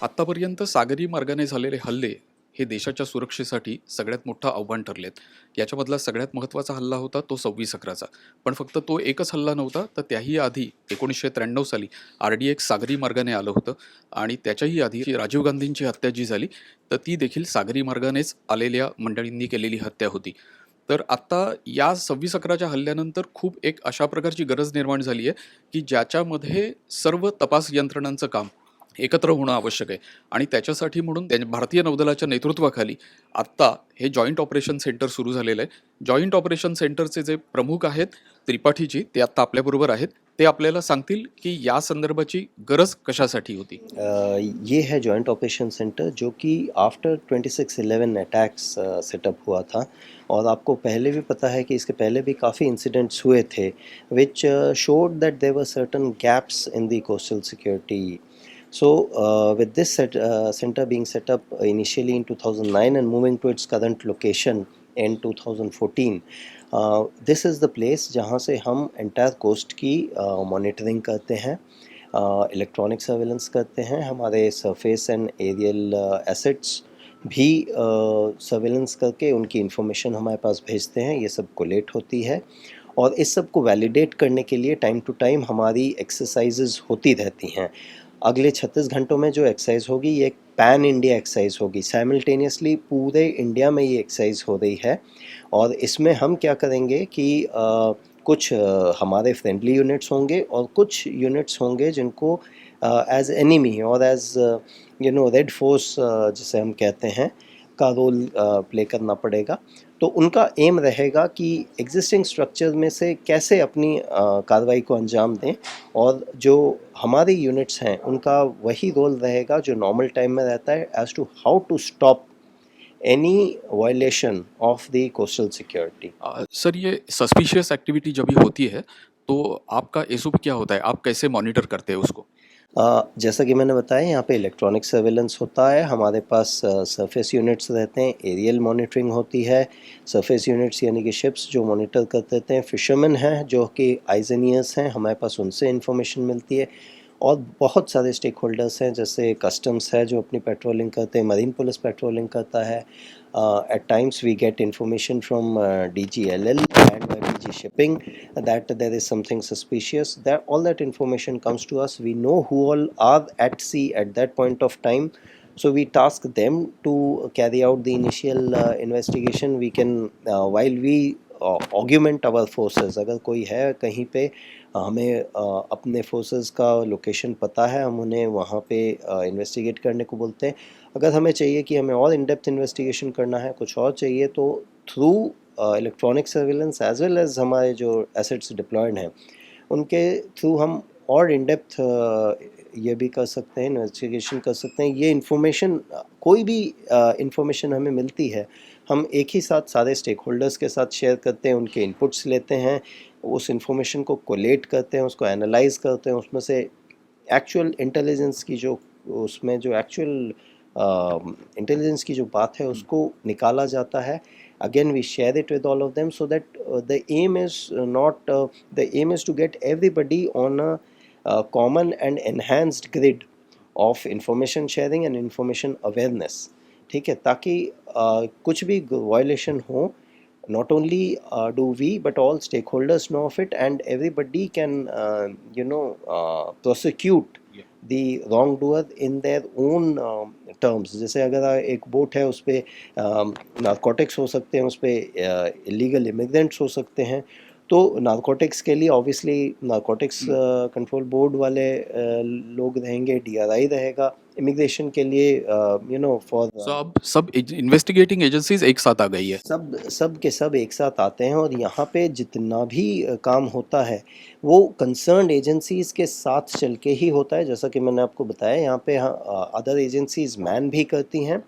आत्तापर्यंत सागरी मार्गाने झालेले हल्ले हे देशाच्या सुरक्षेसाठी सगळ्यात मोठं आव्हान ठरलेत. याच्यामधला सगळ्यात महत्त्वाचा हल्ला होता तो 26/11चा. पण फक्त तो एकच हल्ला नव्हता, तर त्याही आधी 1993 साली RDX सागरी मार्गाने आलं होतं आणि त्याच्याही आधी राजीव गांधींची हत्या जी झाली, तर ती देखील सागरी मार्गानेच आलेल्या मंडळींनी केलेली हत्या होती. तर आत्ता या 26/11च्या हल्ल्यानंतर खूप एक अशा प्रकारची गरज निर्माण झाली आहे, की ज्याच्यामध्ये सर्व तपास यंत्रणांचं काम एकत्र होणं आवश्यक आहे आणि त्याच्यासाठी म्हणून भारतीय नौदलाच्या नेतृत्वाखाली आत्ता हे जॉईंट ऑपरेशन सेंटर सुरू झालेलं आहे. जॉईंट ऑपरेशन सेंटरचे जे प्रमुख आहेत त्रिपाठीजी, ते आत्ता आपल्याबरोबर आहेत. ते आपल्याला सांगतील की या संदर्भाची गरज कशासाठी होती. ये है जॉइंट ऑपरेशन सेंटर जो कि आफ्टर 26/11 अटैक्स सेटअप हुआ था। और आपको पहले भी पता है कि इसके पहले भी काफ़ी इंसिडेंट्स हुए थे which showed that there were certain gaps in the coastal security. So, with this center being set up initially in 2009 and moving to its current location in 2014, this is the place जहाँ से हम entire coast की monitoring करते हैं, electronic surveillance करते हैं, हमारे surface and aerial assets भी सर्वेलेंस करके उनकी इन्फॉर्मेशन हमारे पास भेजते हैं। ये सब कोलेट होती है और इस सब को वैलिडेट करने के लिए टाइम टू टाइम हमारी एक्सरसाइजेज होती रहती हैं। अगले 36 घंटों में जो एक्सरसाइज होगी ये एक पैन इंडिया एक्सरसाइज होगी, साइमल्टेनियसली पूरे इंडिया में ये एक्सरसाइज हो रही है। और इसमें हम क्या करेंगे कि कुछ हमारे फ्रेंडली यूनिट्स होंगे और कुछ यूनिट्स होंगे जिनको एज एनिमी और एज रेड फोर्स जिसे हम कहते हैं का रोल प्ले करना पड़ेगा। तो उनका एम रहेगा कि एग्जिस्टिंग स्ट्रक्चर में से कैसे अपनी कार्रवाई को अंजाम दें, और जो हमारे यूनिट्स हैं उनका वही रोल रहेगा जो नॉर्मल टाइम में रहता है, as to how to stop any violation of the coastal security. Sir, ये सस्पिशियस एक्टिविटी जब भी होती है तो आपका एसओपी क्या होता है, आप कैसे मॉनिटर करते हैं उसको? जैसा कि मैंने बताया, यहाँ पे इलेक्ट्रॉनिक सर्वेलेंस होता है, हमारे पास सरफेस यूनिट्स रहते हैं, एरियल मॉनिटरिंग होती है। सरफेस यूनिट्स यानी कि शिप्स जो मॉनिटर करते रहते हैं, फिशरमैन हैं जो कि आइज़ एंड ईयर्स हैं, हमारे पास उनसे इन्फॉर्मेशन मिलती है। और बहुत सारे स्टेक होल्डर्स हैं, जैसे कस्टम्स है जो अपनी पेट्रोलिंग करते हैं, मरीन पुलिस पेट्रोलिंग करता है। At times we get information from DGLL and DG shipping that there is something suspicious, that all that information comes to us. We know who all are at sea at that point of time, so we task them to carry out the initial investigation. We can while we augment our forces, अगर कोई है कहीं पे हमें अपने forces का location पता है, हम उन्हें वहाँ पे इन्वेस्टिगेट करने को बोलते हैं। अगर हमें चाहिए कि हमें और इन डेप्थ इन्वेस्टिगेशन करना है, कुछ और चाहिए, तो through electronic surveillance as well as हमारे जो एसेट्स डिप्लॉयड हैं उनके थ्रू हम और इन डेप्थ ये भी कर सकते हैं, इन्वेस्टिगेशन कर सकते हैं। ये इन्फॉर्मेशन, कोई भी इन्फॉर्मेशन हमें मिलती है, हम एक ही साथ सारे स्टेक होल्डर्स के साथ शेयर करते हैं, उनके इनपुट्स लेते हैं, उस इन्फॉर्मेशन को कोलेट करते हैं, उसको एनालाइज करते हैं, उसमें से एक्चुअल इंटेलिजेंस की जो उसमें जो एक्चुअल इंटेलिजेंस की जो बात है उसको निकाला जाता है। Again, we share it with all of them, so that the aim is not the aim is to get everybody on a common and enhanced grid of information sharing and information awareness। ठीक है, ताकि कुछ भी violation हो, not only do we but all stakeholders know of it, and everybody can prosecute the wrongdoer in their own terms। जैसे अगर एक boat है उस पर नारकोटिक्स हो सकते हैं, उस पर इलीगल इमिग्रेंट्स हो सकते हैं, तो नारकोटिक्स के लिए ऑब्वियसली नारकोटिक्स कंट्रोल बोर्ड वाले लोग रहेंगे, DRI रहेगा। इमिग्रेशन के लिए फॉर सो अब सब इन्वेस्टिगेटिंग एजेंसीज एक साथ आ गई है। सब के सब एक साथ आते हैं, और यहाँ पे जितना भी काम होता है वो कंसर्न्ड एजेंसीज़ के साथ चल के ही होता है। जैसा कि मैंने आपको बताया, यहाँ पे अदर एजेंसीज़ मैन भी करती हैं,